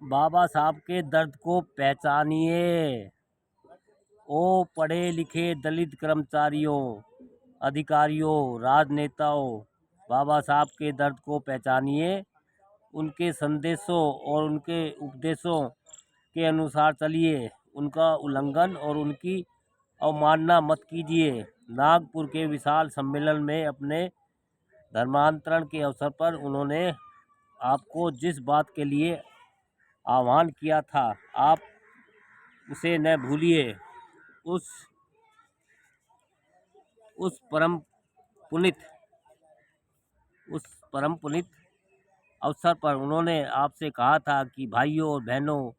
बाबा साहब के दर्द को पहचानिए। ओ पढ़े लिखे दलित कर्मचारियों, अधिकारियों, राजनेताओं, बाबा साहब के दर्द को पहचानिए। उनके संदेशों और उनके उपदेशों के अनुसार चलिए। उनका उल्लंघन और उनकी अवमानना मत कीजिए। नागपुर के विशाल सम्मेलन में अपने धर्मांतरण के अवसर पर उन्होंने आपको जिस बात के लिए आह्वान किया था, आप उसे न भूलिए। उस उस परम पुनित उस परम पुनित अवसर पर उन्होंने आपसे कहा था कि भाइयों और बहनों,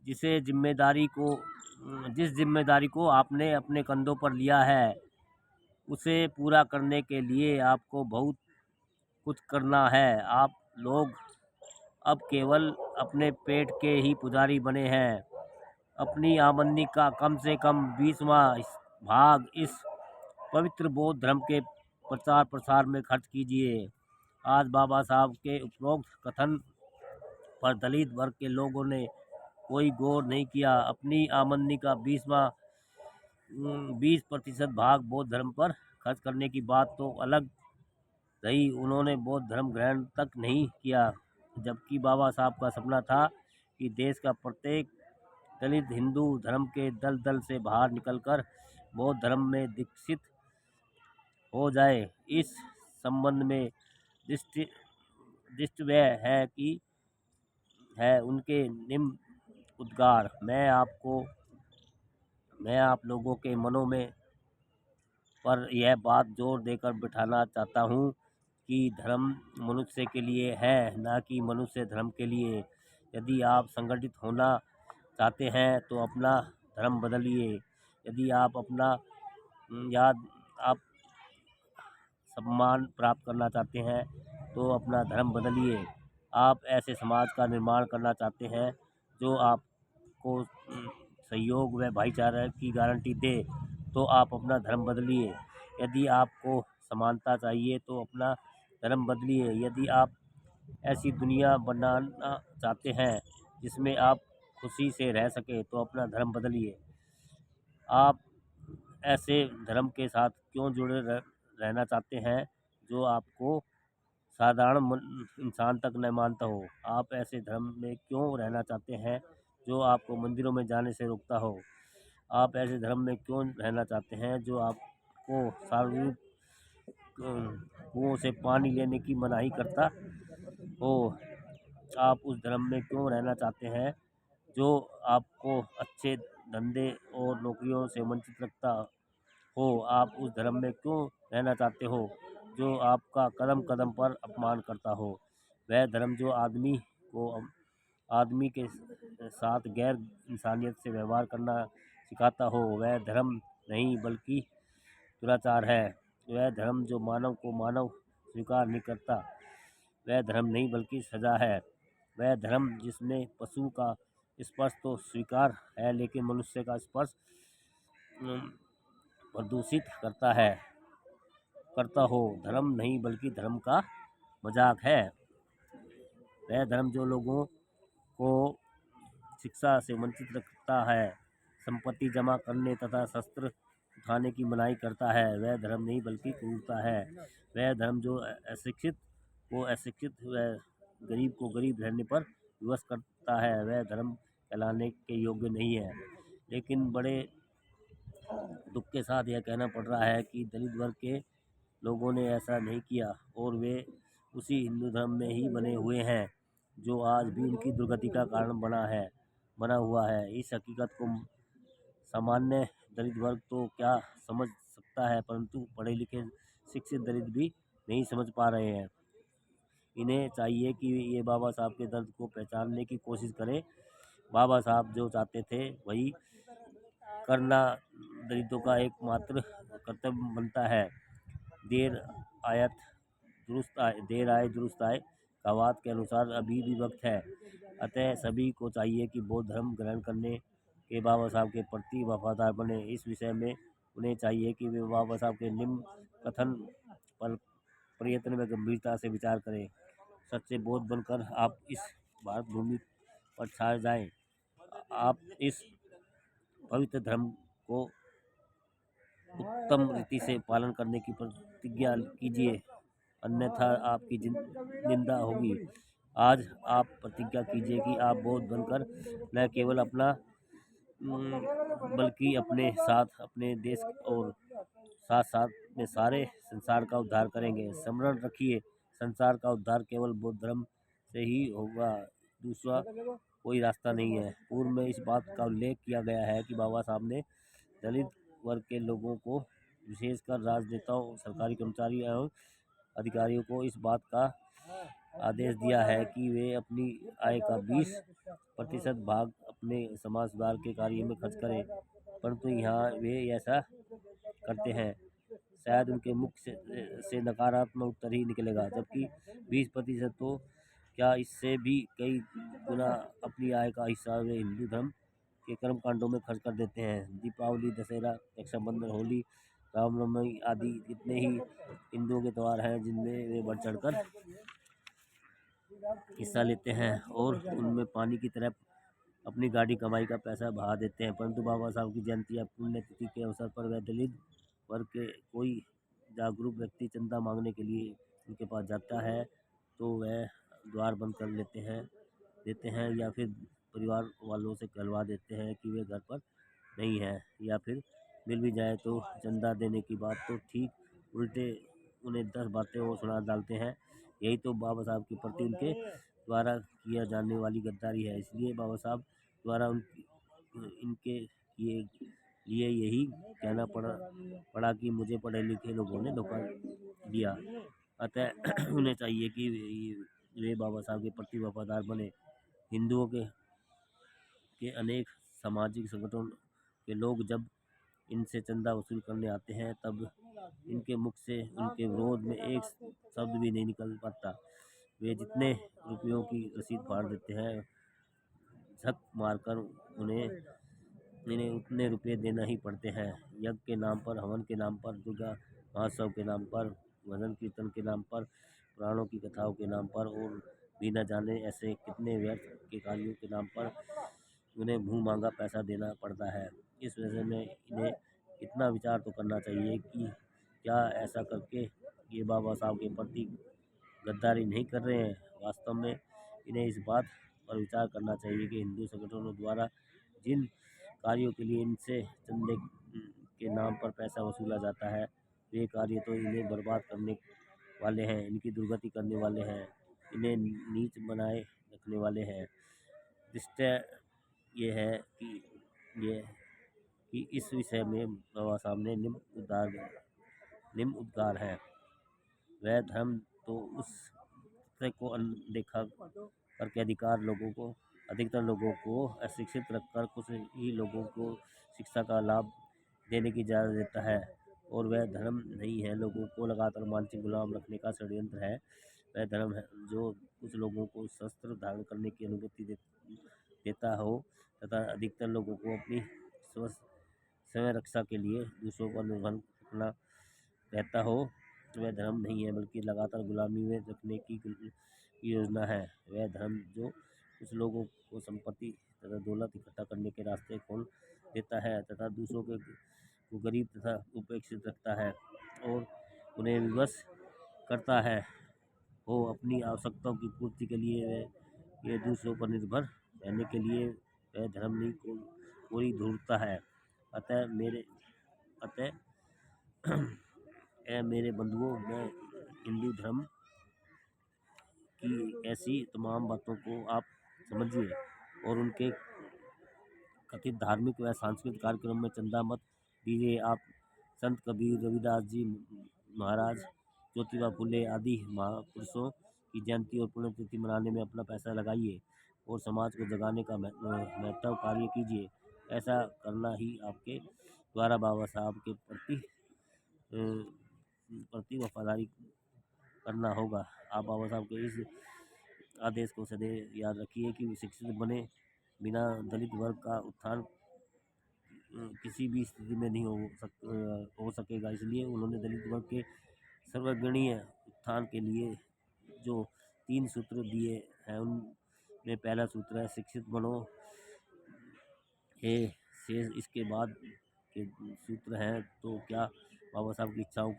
जिसे जिस जिम्मेदारी को आपने अपने कंधों पर लिया है, उसे पूरा करने के लिए आपको बहुत कुछ करना है। आप लोग अब केवल अपने पेट के ही पुजारी बने हैं। अपनी आमदनी का कम से कम 20वां भाग इस पवित्र बौद्ध धर्म के प्रचार प्रसार में खर्च कीजिए। आज बाबा साहब के उपरोक्त कथन पर दलित वर्ग के लोगों ने कोई गौर नहीं किया। अपनी आमदनी का 20% भाग बौद्ध धर्म पर खर्च करने की बात तो अलग रही, उन्होंने बौद्ध धर्म ग्रहण तक नहीं किया। जबकि बाबा साहब का सपना था कि देश का प्रत्येक दलित हिंदू धर्म के दलदल से बाहर निकलकर बौद्ध धर्म में दीक्षित हो जाए। इस संबंध में दृष्टव्य है उनके निम्न उद्गार। मैं आप लोगों के मनों में पर यह बात जोर देकर बिठाना चाहता हूँ कि धर्म मनुष्य के लिए है, ना कि मनुष्य धर्म के लिए। यदि आप संगठित होना चाहते हैं तो अपना धर्म बदलिए। यदि आप सम्मान प्राप्त करना चाहते हैं तो अपना धर्म बदलिए। आप ऐसे समाज का निर्माण करना चाहते हैं जो आपको सहयोग व भाईचारे की गारंटी दे तो आप अपना धर्म बदलिए। यदि आपको समानता चाहिए तो अपना धर्म बदलिए। यदि आप ऐसी दुनिया बनाना चाहते हैं जिसमें आप खुशी से रह सके तो अपना धर्म बदलिए। आप ऐसे धर्म के साथ क्यों जुड़े रहना चाहते हैं जो आपको साधारण इंसान तक न मानता हो? आप ऐसे धर्म में क्यों रहना चाहते हैं जो आपको मंदिरों में जाने से रोकता हो? आप ऐसे धर्म में क्यों रहना चाहते हैं जो आपको सार्वजनिक कुओं से पानी लेने की मनाही करता हो? आप उस धर्म में क्यों रहना चाहते हैं जो आपको अच्छे धंधे और नौकरियों से वंचित रखता हो? आप उस धर्म में क्यों रहना चाहते हो जो आपका कदम कदम पर अपमान करता हो? वह धर्म जो आदमी के साथ गैर इंसानियत से व्यवहार करना सिखाता हो, वह धर्म नहीं बल्कि दुराचार है। वह धर्म जो मानव को मानव स्वीकार नहीं करता, वह धर्म नहीं बल्कि सजा है। वह धर्म जिसमें पशु का स्पर्श तो स्वीकार है लेकिन मनुष्य का स्पर्श प्रदूषित करता हो, धर्म नहीं बल्कि धर्म का मजाक है। वह धर्म जो लोगों को शिक्षा से वंचित रखता है, संपत्ति जमा करने तथा शस्त्र उठाने की मनाही करता है, वह धर्म नहीं बल्कि क्रूरता है। वह धर्म जो अशिक्षित को अशिक्षित व गरीब को गरीब रहने पर विवश करता है, वह धर्म कहलाने के योग्य नहीं है। लेकिन बड़े दुख के साथ यह कहना पड़ रहा है कि दलित वर्ग के लोगों ने ऐसा नहीं किया और वे उसी हिंदू धर्म में ही बने हुए हैं जो आज भी उनकी दुर्गति का कारण बना हुआ है। इस हकीकत को सामान्य दलित वर्ग तो क्या समझ सकता है, परंतु पढ़े लिखे शिक्षित दलित भी नहीं समझ पा रहे हैं। इन्हें चाहिए कि ये बाबा साहब के दर्द को पहचानने की कोशिश करें। बाबा साहब जो चाहते थे वही करना दलितों का एकमात्र कर्तव्य बनता है। देर आए दुरुस्त आए कहावत के अनुसार अभी भी वक्त है। अतः सभी को चाहिए कि बौद्ध धर्म ग्रहण करने के बाबा साहब के प्रति वफादार बने। इस विषय में उन्हें चाहिए कि वे बाबा साहब के निम्न कथन पर प्रयत्न में गंभीरता से विचार करें। सच्चे बौद्ध बनकर आप इस भारत भूमि पर छा जाएं। आप इस पवित्र धर्म को उत्तम रीति से पालन करने की प्रतिज्ञा कीजिए, अन्यथा आपकी निंदा होगी। आज आप प्रतिज्ञा कीजिए कि आप बौद्ध बनकर न केवल अपना बल्कि अपने साथ अपने देश और साथ साथ में सारे संसार का उद्धार करेंगे। स्मरण रखिए, संसार का उद्धार केवल बौद्ध धर्म से ही होगा, दूसरा कोई रास्ता नहीं है। पूर्व में इस बात का उल्लेख किया गया है कि बाबा साहब ने दलित वर्ग के लोगों को, विशेषकर राजनेताओं, सरकारी कर्मचारी एवं अधिकारियों को इस बात का आदेश दिया है कि वे अपनी आय का 20% भाग अपने समाज सुधार के कार्य में खर्च करें, परंतु यहाँ वे ऐसा करते हैं। शायद उनके मुख से नकारात्मक उत्तर ही निकलेगा, जबकि 20% तो क्या इससे भी कई गुना अपनी आय का हिस्सा वे हिंदू धर्म के कर्म कांडों में खर्च कर देते हैं। दीपावली, दशहरा, रक्षाबंधन, होली, रामनवमी आदि कितने ही हिंदुओं के त्यौहार हैं जिनमें वे बढ़ चढ़कर हिस्सा लेते हैं और उनमें पानी की तरह अपनी गाड़ी कमाई का पैसा बहा देते हैं, परंतु बाबा साहब की जयंती या पुण्यतिथि के अवसर पर वह दलित वर्ग के कोई जागरूक व्यक्ति चंदा मांगने के लिए उनके पास जाता है तो वह द्वार बंद कर देते हैं या फिर परिवार वालों से कहलवा देते हैं कि वे घर पर नहीं है, या फिर मिल भी जाए तो चंदा देने की बात तो ठीक उल्टे उन्हें 10 बातें और सुना डालते हैं। यही तो बाबा साहब के प्रति उनके द्वारा किया जाने वाली गद्दारी है। इसलिए बाबा साहब द्वारा इनके लिए यही कहना पड़ा कि मुझे पढ़े लिखे लोगों ने धोखा दिया, अतः उन्हें चाहिए कि वे बाबा साहब के प्रति वफादार बने। हिंदुओं के अनेक सामाजिक संगठनों के लोग जब इनसे चंदा वसूल करने आते हैं तब इनके मुख से उनके विरोध में एक शब्द भी नहीं निकल पाता। वे जितने रुपयों की रसीद फाड़ देते हैं, झक मारकर इन्हें उतने रुपये देना ही पड़ते हैं। यज्ञ के नाम पर, हवन के नाम पर, दुर्गा महोत्सव के नाम पर, भजन कीर्तन के नाम पर, पुराणों की कथाओं के नाम पर और भी न जाने ऐसे कितने व्यर्थ के कार्यों के नाम पर उन्हें मुँह मांगा पैसा देना पड़ता है। इस वजह में इन्हें इतना विचार तो करना चाहिए कि क्या ऐसा करके ये बाबा साहब के प्रति गद्दारी नहीं कर रहे हैं। वास्तव में इन्हें इस बात पर विचार करना चाहिए कि हिंदू संगठनों द्वारा जिन कार्यों के लिए इनसे चंदे के नाम पर पैसा वसूला जाता है, वे कार्य तो इन्हें बर्बाद करने वाले हैं, इनकी दुर्गति करने वाले हैं, इन्हें नीच बनाए रखने वाले हैं। दृष्टया ये है कि इस विषय में बाबा साहब ने निम्न उद्गार है। वह धर्म तो उस सत्य को अनदेखा करके अधिकतर लोगों को अशिक्षित रखकर कुछ ही लोगों को शिक्षा का लाभ देने की इजाज़त देता है, और वह धर्म नहीं है, लोगों को लगातार मानसिक गुलाम रखने का षड्यंत्र है। वह धर्म है जो कुछ लोगों को शस्त्र धारण करने की अनुमति देता हो तथा अधिकतर लोगों को अपनी स्वयं रक्षा के लिए दूसरों पर निर्भर रखना रहता हो। वह धर्म नहीं है, बल्कि लगातार गुलामी में रखने की योजना है। वह धर्म जो कुछ लोगों को संपत्ति तथा दौलत इकट्ठा करने के रास्ते खोल देता है तथा दूसरों को गरीब तथा उपेक्षित रखता है और उन्हें विवश करता है हो अपनी आवश्यकताओं की पूर्ति के लिए ये दूसरों पर निर्भर रहने के लिए, वह धर्म नहीं कोई धूर्तता है। अतः मेरे बंधुओं, मैं हिंदू धर्म की ऐसी तमाम बातों को आप समझिए और उनके कथित धार्मिक व सांस्कृतिक कार्यक्रम में चंदा मत दीजिए। आप संत कबीर, रविदास जी महाराज, ज्योतिबा फुले आदि महापुरुषों की जयंती और पुण्यतिथि मनाने में अपना पैसा लगाइए और समाज को जगाने का महत्व कार्य कीजिए। ऐसा करना ही आपके द्वारा बाबा साहब के प्रति वफादारी करना होगा। आप बाबा साहब के इस आदेश को सदैव याद रखिए कि शिक्षित बने बिना दलित वर्ग का उत्थान किसी भी स्थिति में नहीं हो सकेगा। इसलिए उन्होंने दलित वर्ग के सर्वगणीय उत्थान के लिए जो 3 सूत्र दिए हैं में पहला सूत्र है शिक्षित बनो। ये शेष इसके बाद के सूत्र हैं तो क्या बाबा साहब की इच्छाओं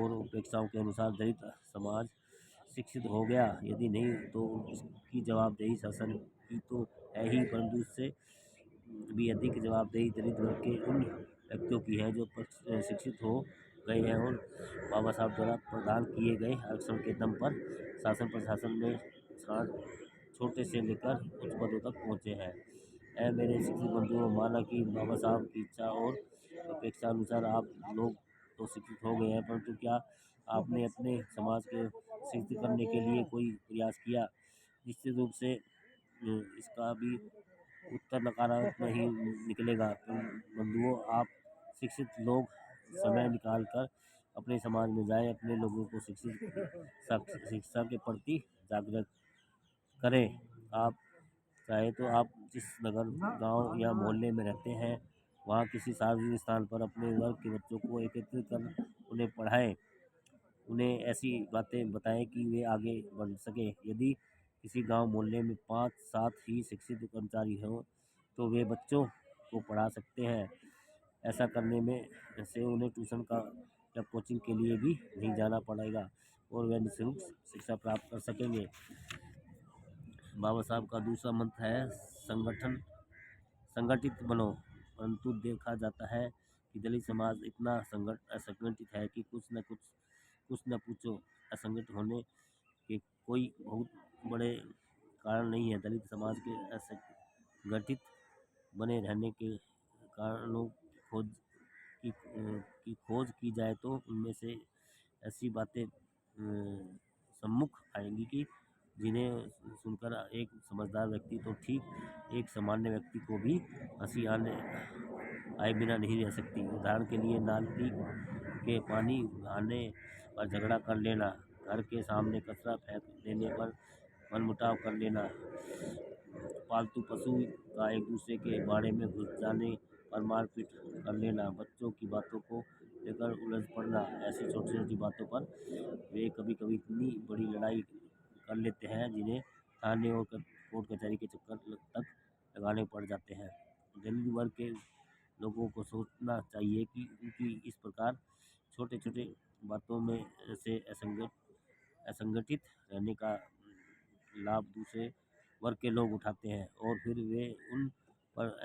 और अपेक्षाओं के अनुसार दलित समाज शिक्षित हो गया? यदि नहीं तो इसकी जवाबदेही शासन की तो है ही, परंतु इससे भी अधिक जवाबदेही दलित वर्ग के उन व्यक्तियों की है जो शिक्षित हो गए हैं और बाबा साहब द्वारा प्रदान किए गए आरक्षण के दम पर शासन प्रशासन में छोटे से लेकर उच्च पदों तक पहुँचे हैं। मेरे शिक्षित बंधुओं, माना कि बाबा साहब की इच्छा और अपेक्षा अनुसार आप लोग तो शिक्षित हो गए हैं, परंतु क्या आपने अपने समाज के शिक्षित करने के लिए कोई प्रयास किया? निश्चित रूप से इसका भी उत्तर नकारात्मक ही निकलेगा। तो बंधुओं, आप शिक्षित लोग समय निकाल कर अपने समाज में जाएं, अपने लोगों को शिक्षा के प्रति जागरूक करें। आप चाहे तो आप जिस नगर, गांव या मोहल्ले में रहते हैं, वहां किसी सार्वजनिक स्थान पर अपने वर्ग के बच्चों को एकत्रित कर उन्हें पढ़ाएं। उन्हें ऐसी बातें बताएं कि वे आगे बढ़ सकें। यदि किसी गांव मोहल्ले में 5-7 ही शिक्षित कर्मचारी हों तो वे बच्चों को पढ़ा सकते हैं। ऐसा करने में से उन्हें ट्यूशन का या कोचिंग के लिए भी नहीं जाना पड़ेगा और वे निःशुल्क शिक्षा प्राप्त कर सकेंगे। बाबा साहब का दूसरा मंत्र है संगठित बनो। परंतु देखा जाता है कि दलित समाज इतना असंगठित है कि कुछ न पूछो। असंगठित होने के कोई बहुत बड़े कारण नहीं है। दलित समाज के असंगठित बने रहने के कारणों की खोज की जाए तो उनमें से ऐसी बातें सम्मुख आएंगी कि जिन्हें सुनकर एक समझदार व्यक्ति तो ठीक, एक सामान्य व्यक्ति को भी हंसी आए बिना नहीं रह सकती। उदाहरण के लिए नाली के पानी आने पर झगड़ा कर लेना, घर के सामने कचरा फेंक देने पर मनमुटाव कर लेना, पालतू पशु का एक दूसरे के बारे में घुस जाने पर मारपीट कर लेना, बच्चों की बातों को लेकर उलझ पड़ना। ऐसी छोटी छोटी बातों पर वे कभी कभी इतनी बड़ी लड़ाई कर लेते हैं जिन्हें थाने और कोर्ट कचहरी के चक्कर तक लगाने पड़ जाते हैं। दलित वर्ग के लोगों को सोचना चाहिए कि उनकी इस प्रकार छोटे छोटे बातों में से असंगठित रहने का लाभ दूसरे वर्ग के लोग उठाते हैं और फिर वे उन पर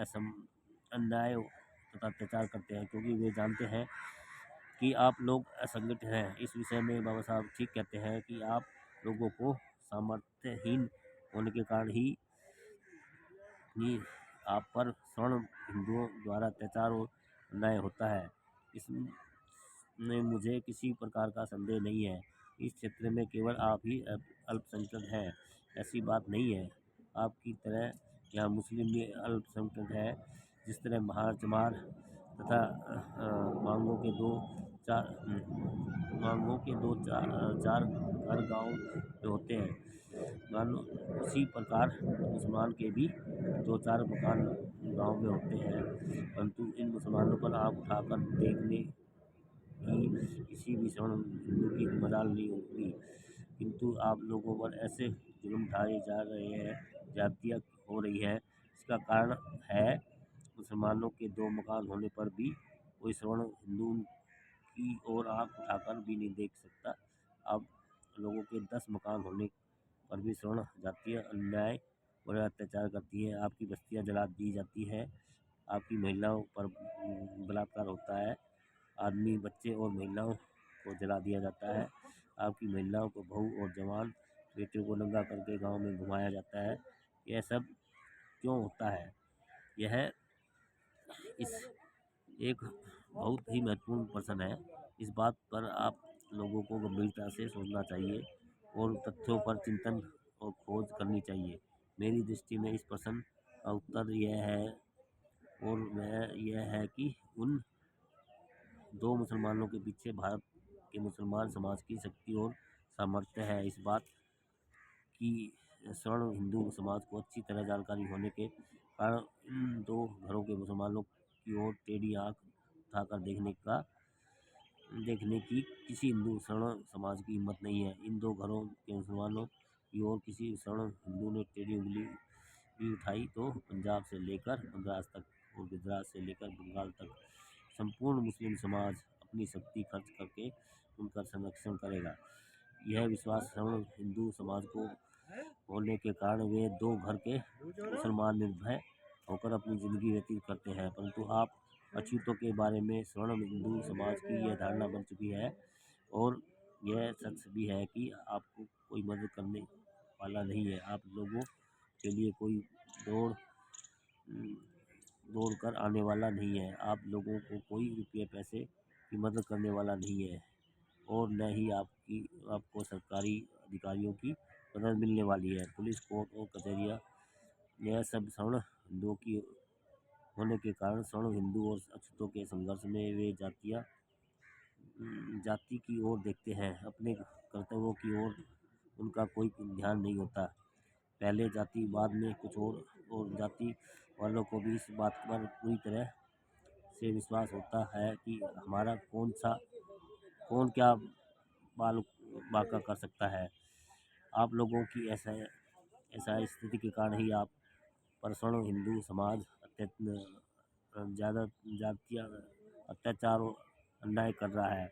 अन्याय तथा अत्याचार करते हैं, क्योंकि वे जानते हैं कि आप लोग असंगठित हैं। इस विषय में बाबा साहब ठीक कहते हैं कि आप लोगों को सामर्थ्यहीन होने के कारण ही आप पर सवर्ण हिंदुओं द्वारा अत्याचार और अन्याय होता है। इसमें मुझे किसी प्रकार का संदेह नहीं है। इस क्षेत्र में केवल आप ही अल्पसंख्यक हैं, ऐसी बात नहीं है। आपकी तरह यहाँ मुस्लिम भी अल्पसंख्यक है। जिस तरह महार चमार तथा मांगों के दो चार घर गांव में होते हैं, मानो उसी प्रकार मुसलमान के भी 2-4 मकान गांव में होते हैं, परंतु इन मुसलमानों पर आँख उठाकर देखने की किसी भी सवर्ण हिंदू की मजाल नहीं होती। किंतु आप लोगों पर ऐसे जुल्म ढाए जा रहे हैं, ज्यादतियाँ हो रही है। इसका कारण है मुसलमानों के 2 मकान होने पर भी कोई सवर्ण हिंदू की ओर आँख उठाकर भी नहीं देख सकता। आप लोगों के 10 मकान होने पर भी सवर्ण जातियाँ अन्याय और अत्याचार करती हैं। आपकी बस्तियाँ जला दी जाती हैं, आपकी महिलाओं पर बलात्कार होता है, आदमी, बच्चे और महिलाओं को जला दिया जाता है। आपकी महिलाओं को, बहू और जवान बेटियों को नंगा करके गांव में घुमाया जाता है। यह सब क्यों होता है? यह इस एक बहुत ही महत्वपूर्ण प्रश्न है। इस बात पर आप लोगों को गंभीरता से सोचना चाहिए और तथ्यों पर चिंतन और खोज करनी चाहिए। मेरी दृष्टि में इस प्रश्न का उत्तर यह है और वह यह है कि उन 2 मुसलमानों के पीछे भारत के मुसलमान समाज की शक्ति और सामर्थ्य है। इस बात की सवर्ण हिंदू समाज को अच्छी तरह जानकारी होने के कारण इन 2 घरों के मुसलमानों की ओर टेढ़ी आंख उठाकर देखने की किसी हिंदू सवर्ण समाज की हिम्मत नहीं है। इन 2 घरों के मुसलमानों की ओर किसी सवर्ण हिंदू ने टेढ़ी उंगली भी उठाई तो पंजाब से लेकर मद्रास तक और गुजरात से लेकर बंगाल तक संपूर्ण मुस्लिम समाज अपनी शक्ति खर्च करके उनका संरक्षण करेगा। यह विश्वास सवर्ण हिंदू समाज को होने के कारण वे दो घर के मुसलमान निर्भय होकर अपनी ज़िंदगी व्यतीत करते हैं। परंतु आप अछूतों के बारे में सवर्ण हिंदू समाज की यह धारणा बन चुकी है और यह सच भी है कि आपको कोई मदद करने वाला नहीं है। आप लोगों के लिए कोई दौड़ दौड़ कर आने वाला नहीं है। आप लोगों को कोई रुपये पैसे की मदद करने वाला नहीं है और न ही आपको सरकारी अधिकारियों की मदद मिलने वाली है। पुलिस, कोर्ट और कचहरियाँ यह सब सवर्ण हिंदुओं की होने के कारण सवर्ण हिंदू और अछूतों के संघर्ष में वे जाति की ओर देखते हैं, अपने कर्तव्यों की ओर उनका कोई ध्यान नहीं होता। पहले जाति बाद में कुछ और जाति वालों को भी इस बात पर पूरी तरह से विश्वास होता है कि हमारा कौन क्या बाका कर सकता है। आप लोगों की ऐसा स्थिति के कारण ही आप पर सवर्ण हिंदू समाज ज़्यादा जातीय अत्याचार और अन्याय कर रहा है।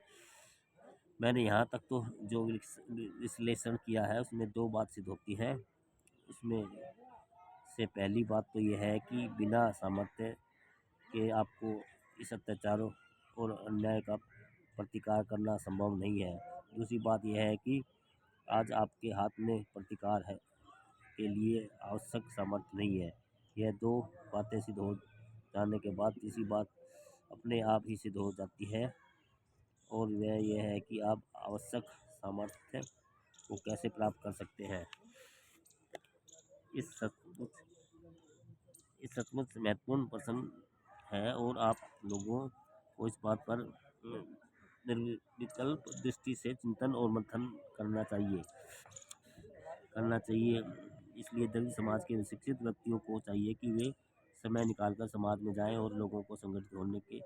मैंने यहाँ तक तो जो विश्लेषण किया है उसमें दो बात सिद्ध होती है। उसमें से पहली बात तो यह है कि बिना सामर्थ्य के आपको इस अत्याचारों और अन्याय का प्रतिकार करना संभव नहीं है। दूसरी बात यह है कि आज आपके हाथ में प्रतिकार है के लिए आवश्यक सामर्थ्य नहीं है। यह दो बातें सिद्ध हो जाने के बाद तीसरी बात अपने आप ही सिद्ध हो जाती है और वह यह है कि आप आवश्यक सामर्थ्य को कैसे प्राप्त कर सकते हैं। इस सचमुच महत्वपूर्ण प्रश्न है और आप लोगों को इस बात पर निर्विकल्प दृष्टि से चिंतन और मंथन करना चाहिए। इसलिए दलित समाज के शिक्षित व्यक्तियों को चाहिए कि वे समय निकालकर समाज में जाएं और लोगों को संगठित होने के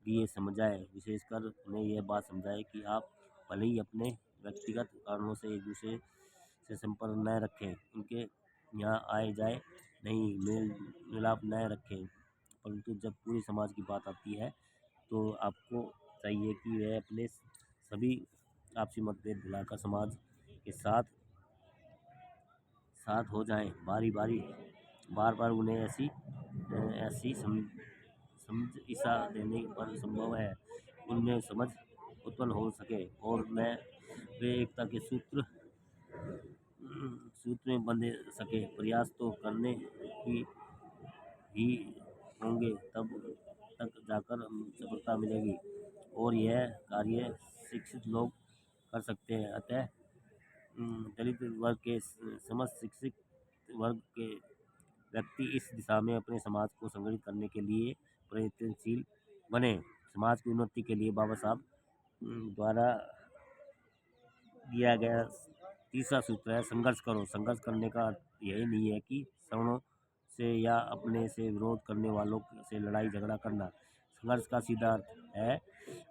लिए समझाएं। विशेषकर उन्हें यह बात समझाएं कि आप भले ही अपने व्यक्तिगत कारणों से एक दूसरे से संपर्क न रखें, उनके यहाँ आए जाए नहीं, मेल मिलाप न रखें, परंतु जब पूरे समाज की बात आती है तो आपको चाहिए कि वह अपने सभी आपसी मतभेद भुलाकर समाज के साथ हो जाएं। बार बार उन्हें ऐसी समझ देने पर संभव है उनमें समझ उत्पन्न हो सके और वे एकता के सूत्र में बंध सके। प्रयास तो करने ही होंगे, तब तक जाकर सफलता मिलेगी और यह कार्य शिक्षित लोग कर सकते हैं। अतः दलित वर्ग के समस्त शिक्षित वर्ग के व्यक्ति इस दिशा में अपने समाज को संगठित करने के लिए प्रयत्नशील बने। समाज की उन्नति के लिए बाबा साहब द्वारा दिया गया तीसरा सूत्र है संघर्ष करो। संघर्ष करने का अर्थ यही नहीं है कि सवर्णों से या अपने से विरोध करने वालों से लड़ाई झगड़ा करना। संघर्ष का सीधा अर्थ है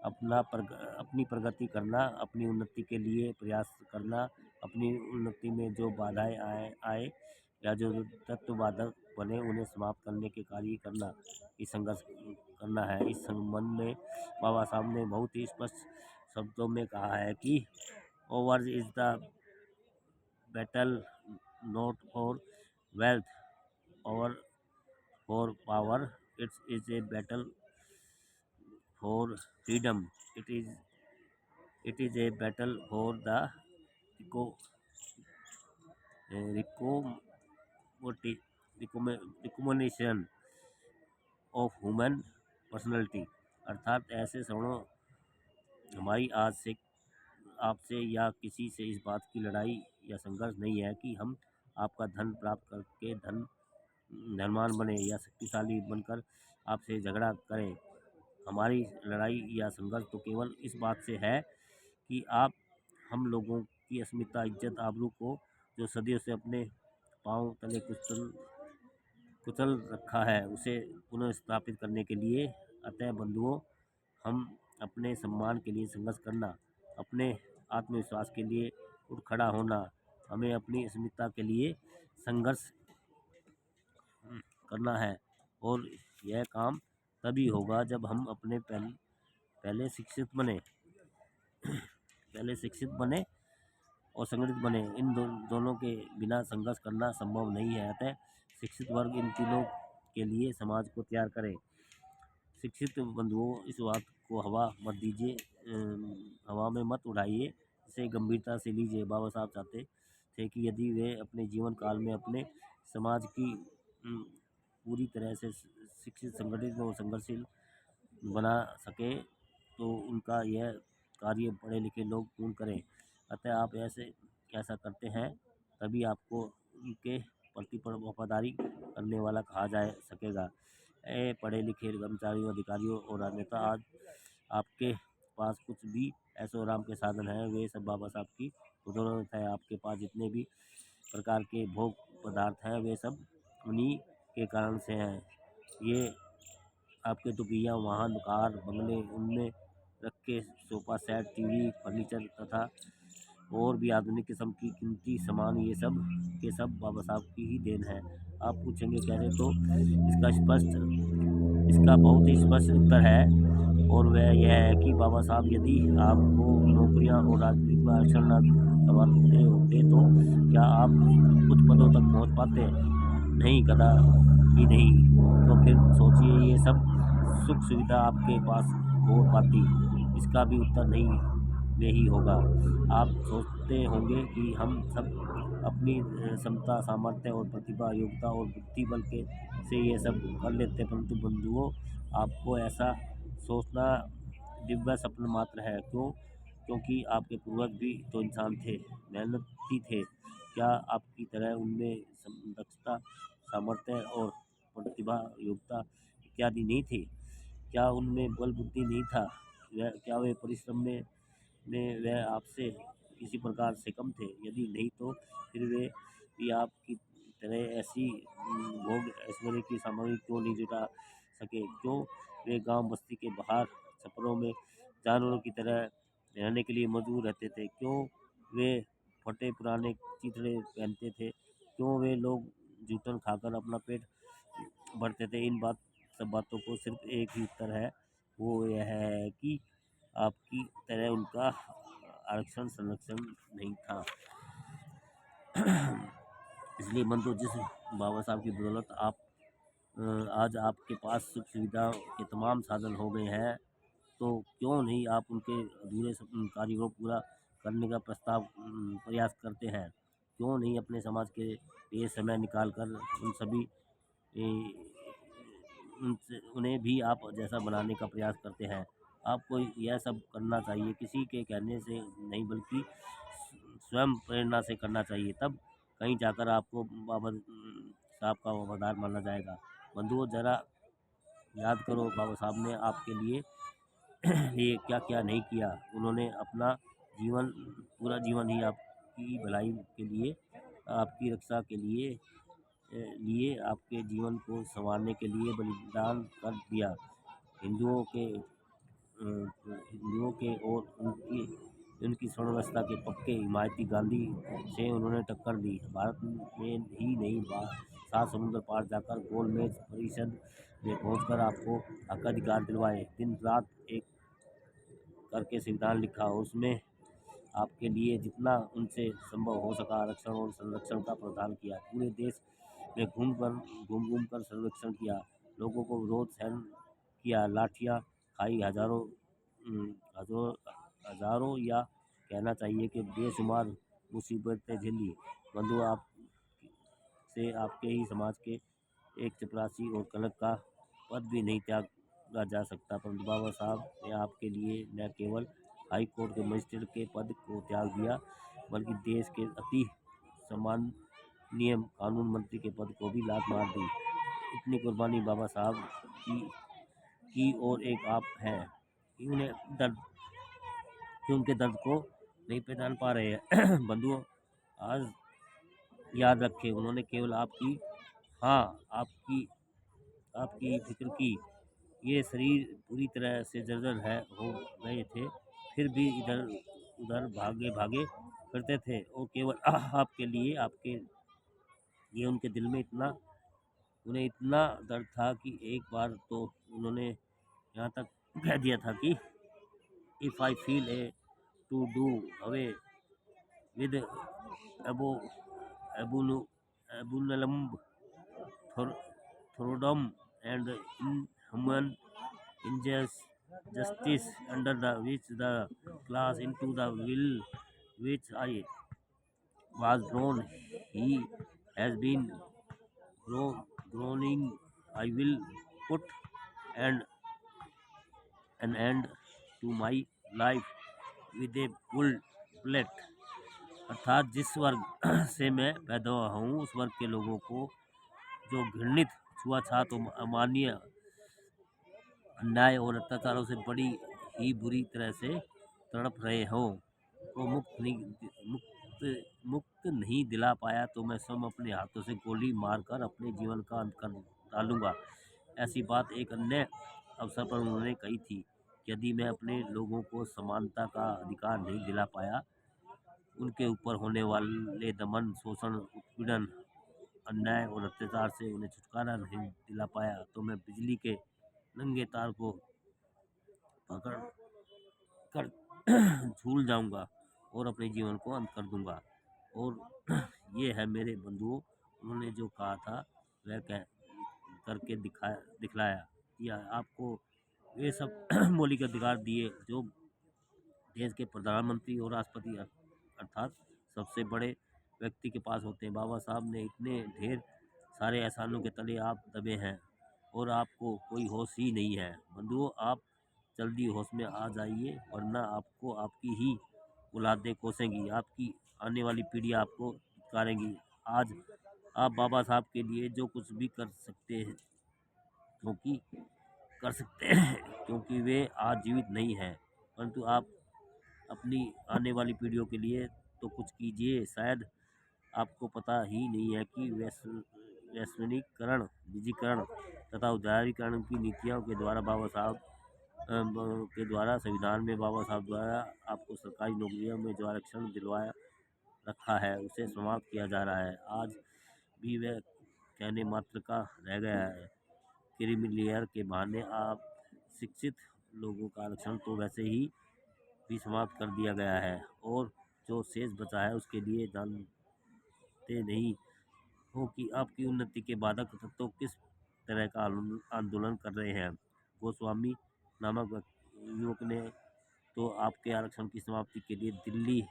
अपनी प्रगति करना, अपनी उन्नति के लिए प्रयास करना, अपनी उन्नति में जो बाधाएं आए या जो तत्व बाधक बने उन्हें समाप्त करने के कार्य करना ही संघर्ष करना है। इस संबंध में बाबा साहब ने बहुत ही स्पष्ट शब्दों में कहा है कि ours is the battle not for wealth और for power, it is a battle for freedom, it is a battle for the recognition of human personality. अर्थात ऐसे सवर्णों हमारी आज से आपसे या किसी से इस बात की लड़ाई या संघर्ष नहीं है कि हम आपका धन प्राप्त करके धनवान बने या शक्तिशाली बनकर आपसे झगड़ा करें। हमारी लड़ाई या संघर्ष तो केवल इस बात से है कि आप हम लोगों की अस्मिता, इज्जत, आबरू को जो सदियों से अपने पांव तले कुचल रखा है उसे पुनः स्थापित करने के लिए। अतः बंधुओं, हम अपने सम्मान के लिए संघर्ष करना, अपने आत्मविश्वास के लिए उठ खड़ा होना, हमें अपनी अस्मिता के लिए संघर्ष करना है और यह काम तभी होगा जब हम अपने पहले शिक्षित बने और संगठित बने। इन दोनों के बिना संघर्ष करना संभव नहीं है। अतः शिक्षित वर्ग इन तीनों के लिए समाज को तैयार करे। शिक्षित बंधुओं, इस बात को हवा मत दीजिए, हवा में मत उड़ाइए, इसे गंभीरता से लीजिए। बाबा साहब चाहते थे कि यदि वे अपने जीवन काल में अपने समाज की पूरी तरह से शिक्षित, संगठित और संघर्षशील बना सके तो उनका यह कार्य पढ़े लिखे लोग पूर्ण करें। अतः आप ऐसा करते हैं तभी आपको उनके प्रति वफादारी करने वाला कहा जा सकेगा। पढ़े लिखे कर्मचारियों, अधिकारियों और राजनेता, आज आपके पास कुछ भी ऐशो आराम के साधन हैं, वे सब बाबा साहब की बदौलत है। आपके पास जितने भी प्रकार के भोग पदार्थ हैं वे सब उन्हीं के कारण से हैं। ये आपके दुपहिया वाहन, कार, बंगले, उनमें रखे सोफा सेट, टीवी, फर्नीचर तथा और भी आधुनिक किस्म की कीमती सामान, ये सब के सब बाबा साहब की ही देन है। आप पूछेंगे कैसे, तो इसका बहुत ही स्पष्ट उत्तर है और वह यह है कि बाबा साहब यदि आपको नौकरियां और राजनीतिक में आरक्षण न करवाते होते तो क्या आप कुछ पदों तक पहुंच पाते? नहीं, कदापि नहीं। तो फिर सोचिए, ये सब सुख सुविधा आपके पास हो पाती? इसका भी उत्तर नहीं यही होगा। आप सोचते होंगे कि हम सब अपनी क्षमता, सामर्थ्य और प्रतिभा, योग्यता और बुद्धि बल के से ये सब कर लेते, परंतु बंधुओं, आपको ऐसा सोचना दिव्य स्वप्न मात्र है। क्यों? क्योंकि आपके पूर्वज भी तो इंसान थे, मेहनती थे। क्या आपकी तरह उनमें दक्षता, सामर्थ्य और प्रतिभा, योग्यता इत्यादि नहीं थी? क्या उनमें बल बुद्धि नहीं था? क्या वे परिश्रम में वह आपसे किसी प्रकार से कम थे? यदि नहीं तो फिर वे भी आपकी तरह ऐसी भोग ऐश्वर्य की सामग्री क्यों नहीं जुटा सके? क्यों वे गांव बस्ती के बाहर छपरों में जानवरों की तरह रहने के लिए मजबूर रहते थे? क्यों वे फटे पुराने चिथड़े पहनते थे? क्यों वे लोग जूठन खाकर अपना पेट भरते थे? सब बातों को सिर्फ एक ही उत्तर है, वो यह है कि आपकी तरह उनका आरक्षण संरक्षण नहीं था। इसलिए बंधु, जिस बाबा साहब की बदौलत आज आपके पास सुख सुविधा के तमाम साधन हो गए हैं, तो क्यों नहीं आप उनके अधूरे कार्यों को पूरा करने का प्रयास करते हैं? क्यों नहीं अपने समाज के लिए समय निकाल कर उन्हें भी आप जैसा बनाने का प्रयास करते हैं? आपको यह सब करना चाहिए, किसी के कहने से नहीं बल्कि स्वयं प्रेरणा से करना चाहिए। तब कहीं जाकर आपको बाबा साहब का वफादार माना जाएगा। बंधुओं, ज़रा याद करो, बाबा साहब ने आपके लिए ये क्या क्या नहीं किया। उन्होंने अपना पूरा जीवन ही आपकी भलाई के लिए, आपकी रक्षा के लिए आपके जीवन को संवारने के लिए बलिदान कर दिया। हिंदुओं के और उनकी स्वर्ण व्यवस्था के पक्के हिमायती गांधी से उन्होंने टक्कर दी। भारत में ही नहीं, 7 समुद्र पार जाकर गोलमेज परिषद में पहुंचकर आपको हक अधिकार दिलवाए। दिन रात एक करके संविधान लिखा, उसमें आपके लिए जितना उनसे संभव हो सका आरक्षण और संरक्षण का प्रावधान किया। पूरे देश में घूम कर सर्वेक्षण किया, लोगों को विरोध सहन किया, लाठियां खाई, हजारों या कहना चाहिए कि बेशुमार मुसीबतें झेली। बंधु, आपके ही समाज के एक चपरासी और कलंक का पद भी नहीं त्यागा जा सकता, परंतु बाबा साहब ने आपके लिए न केवल हाई कोर्ट के मजिस्ट्रेट के पद को त्याग दिया, बल्कि देश के अति सम्माननीय कानून मंत्री के पद को भी लात मार दी। इतनी कुर्बानी बाबा साहब की और एक आप हैं कि उनके दर्द को नहीं पहचान पा रहे हैं। बंधुओं, आज याद रखें, उन्होंने केवल आपकी फिक्र की। ये शरीर पूरी तरह से जर्जर हो गए थे, फिर भी इधर उधर भागे करते थे और केवल आपके लिए आपके ये उनके दिल में उन्हें इतना दर्द था कि एक बार तो उन्होंने यहाँ तक कह दिया था कि if I feel a to do away with एबो एबुनु एबुनलम्ब thraldom and inhuman injustice under the which the class into the will which I was born. He has been groaning. I will put an an end to my life with a bullet. अर्थात जिस वर्ग से मैं पैदा हुआ हूँ उस वर्ग के लोगों को जो घृणित छुआछात और अमानवीय अन्याय और अत्याचारों से बड़ी ही बुरी तरह से तड़प रहे हो को मुक्त नहीं दिला पाया तो मैं स्वयं अपने हाथों से गोली मारकर अपने जीवन का अंत कर डालूंगा। ऐसी बात एक अन्य अवसर पर उन्होंने कही थी कि यदि मैं अपने लोगों को समानता का अधिकार नहीं दिला पाया, उनके ऊपर होने वाले दमन, शोषण, उत्पीड़न, अन्याय और अत्याचार से उन्हें छुटकारा नहीं दिला पाया, तो मैं बिजली के नंगे तार को पकड़ कर झूल जाऊंगा और अपने जीवन को अंत कर दूंगा। और ये है मेरे बंधुओं, उन्होंने जो कहा था वह करके दिखलाया या आपको ये सब मौलिक अधिकार दिए जो देश के प्रधानमंत्री और राष्ट्रपति अर्थात सबसे बड़े व्यक्ति के पास होते हैं। बाबा साहब ने इतने ढेर सारे एहसानों के तले आप दबे हैं और आपको कोई होश ही नहीं है। बंधुओं, आप जल्दी होश में आ जाइए, वरना आपको आपकी ही औलादें कोसेंगी, आपकी आने वाली पीढ़ी आपको धिक्कारेंगी। आज आप बाबा साहब के लिए जो कुछ भी कर सकते हैं क्योंकि वे आज जीवित नहीं हैं, परंतु आप अपनी आने वाली पीढ़ियों के लिए तो कुछ कीजिए। शायद आपको पता ही नहीं है कि वैश्वीकरण, निजीकरण तथा उदारीकरण की नीतियों के द्वारा संविधान में बाबा साहब द्वारा आपको सरकारी नौकरियों में जो आरक्षण दिलवाया रखा है उसे समाप्त किया जा रहा है। आज भी वह कहने मात्र का रह गया है। क्रीमी लेयर के बहाने आप शिक्षित लोगों का आरक्षण तो वैसे ही भी समाप्त कर दिया गया है और जो शेष बचा है उसके लिए जानते नहीं हो कि आपकी उन्नति के बाधक तत्व किस तरह का आंदोलन कर रहे हैं। गोस्वामी नामक युवक ने तो आपके आरक्षण की समाप्ति के लिए दिल्ली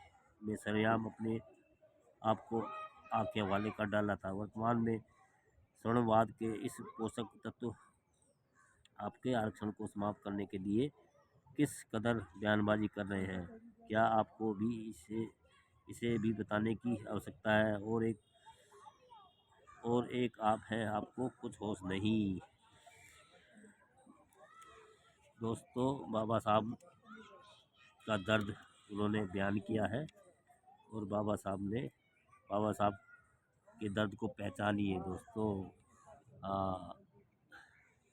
में सरेआम अपने आप को आग के हवाले कर डाला था। वर्तमान में स्वर्णवाद के इस पोषक तत्व आपके आरक्षण को समाप्त करने के लिए किस कदर बयानबाजी कर रहे हैं। क्या आपको भी इसे भी बताने की आवश्यकता है। और एक आप हैं, आपको कुछ होश नहीं। दोस्तों, बाबा साहब का दर्द उन्होंने बयान किया है और बाबा साहब के दर्द को पहचानिए दोस्तों।